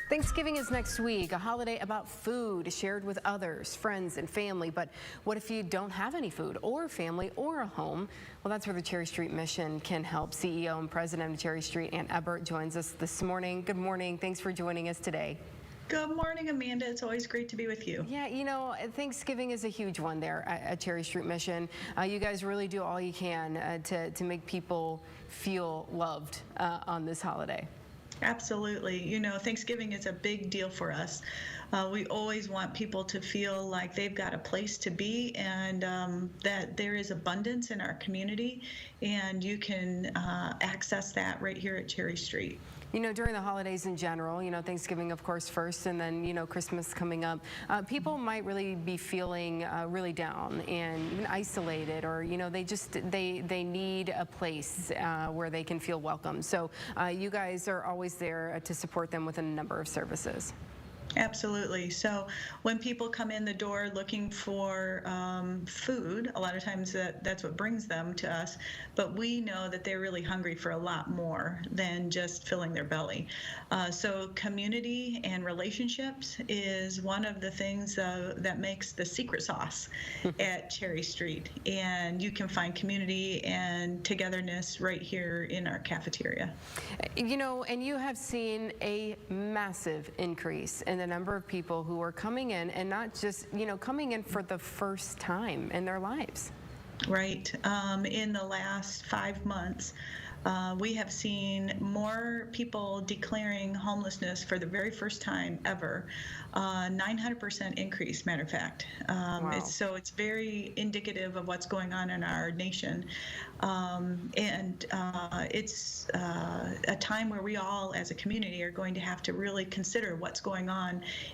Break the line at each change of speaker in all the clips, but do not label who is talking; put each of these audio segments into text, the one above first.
Thanksgiving is next week, a holiday about food shared with others, friends, and family. But what if you don't have any food or family or a home? Well, that's where the Cherry Street Mission can help. CEO and President of Cherry Street, Ann Ebbert, joins us this morning. Good morning. Thanks for joining us today.
Good morning, Amanda. It's always great to be with you.
Yeah, you know, Thanksgiving is a huge one there at Cherry Street Mission. You guys really do all you can to make people feel loved on this holiday.
Absolutely. You know, Thanksgiving is a big deal for us. We always want people to feel like they've got a place to be and that there is abundance in our community, and you can access that right here at Cherry Street.
You know, during the holidays in general, you know, Thanksgiving, of course, first, and then, you know, Christmas coming up, people might really be feeling really down and even isolated, or, you know, they need a place where they can feel welcome. So you guys are always there to support them with a number of services.
Absolutely. So when people come in the door looking for food, a lot of times that's what brings them to us. But we know that they're really hungry for a lot more than just filling their belly. So community and relationships is one of the things that makes the secret sauce at Cherry Street. And you can find community and togetherness right here in our cafeteria.
You know, and you have seen a massive increase in the number of people who are coming in, and not just, you know, coming in for the first time in their lives.
Right. In the last 5 months, we have seen more people declaring homelessness for the very first time ever. 900% increase, matter of fact.
Wow.
It's very indicative of what's going on in our nation. It's a time where we all as a community are going to have to really consider what's going on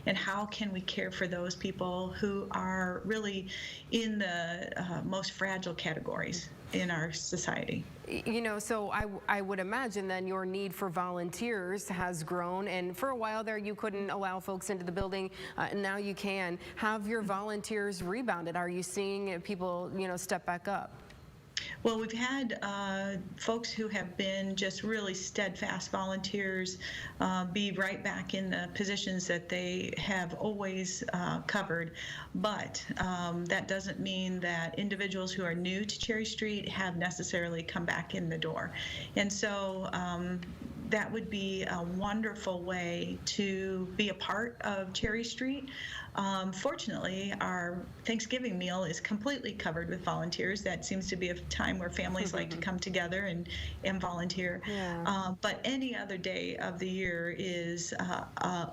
and how can we care for those people who are really in the most fragile categories in our society.
You know, so I would imagine then your need for volunteers has grown, and for a while there you couldn't allow folks into the building. Now you can. Have your volunteers rebounded? Are you seeing people, you know, step back up?
Well, we've had folks who have been just really steadfast volunteers be right back in the positions that they have always covered. But that doesn't mean that individuals who are new to Cherry Street have necessarily come back in the door. And so that would be a wonderful way to be a part of Cherry Street. Fortunately, our Thanksgiving meal is completely covered with volunteers. That seems to be a time where families like to come together and volunteer.
Yeah.
But any other day of the year is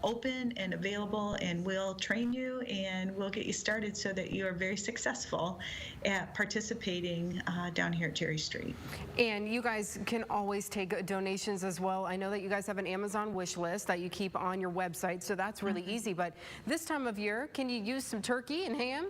open and available, and we'll train you and we'll get you started so that you are very successful at participating down here at Cherry Street.
And you guys can always take donations as well. I know that you guys have an Amazon wish list that you keep on your website, so that's really easy. But this time of year, can you use some turkey and ham?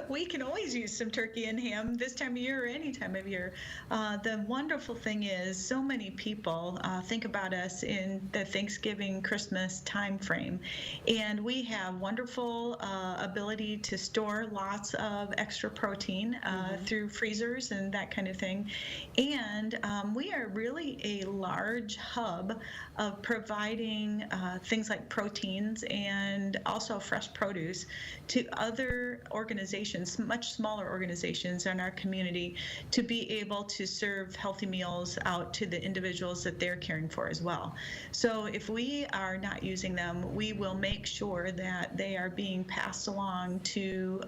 We can always use some turkey and ham this time of year or any time of year. The wonderful thing is so many people think about us in the Thanksgiving, Christmas time frame, and we have wonderful ability to store lots of extra protein through freezers and that kind of thing. And we are really a large hub of providing things like proteins and also fresh produce to other organizations, much smaller organizations in our community, to be able to serve healthy meals out to the individuals that they're caring for as well. So if we are not using them, we will make sure that they are being passed along to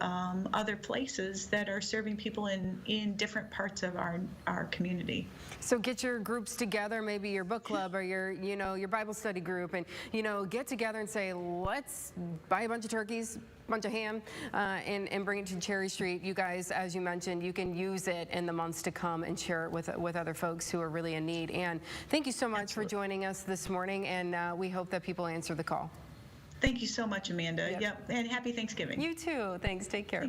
other places that are serving people in different parts of our community.
So get your groups together, maybe your book club or your Bible study group, and get together and say, let's buy a bunch of turkeys, bunch of ham, and bring it to Cherry Street. You guys, as you mentioned, you can use it in the months to come and share it with other folks who are really in need. And thank you so much for joining us this morning, and we hope that people answer the call.
Thank you so much, Amanda. Yep. And happy Thanksgiving.
You too. Thanks. Take care.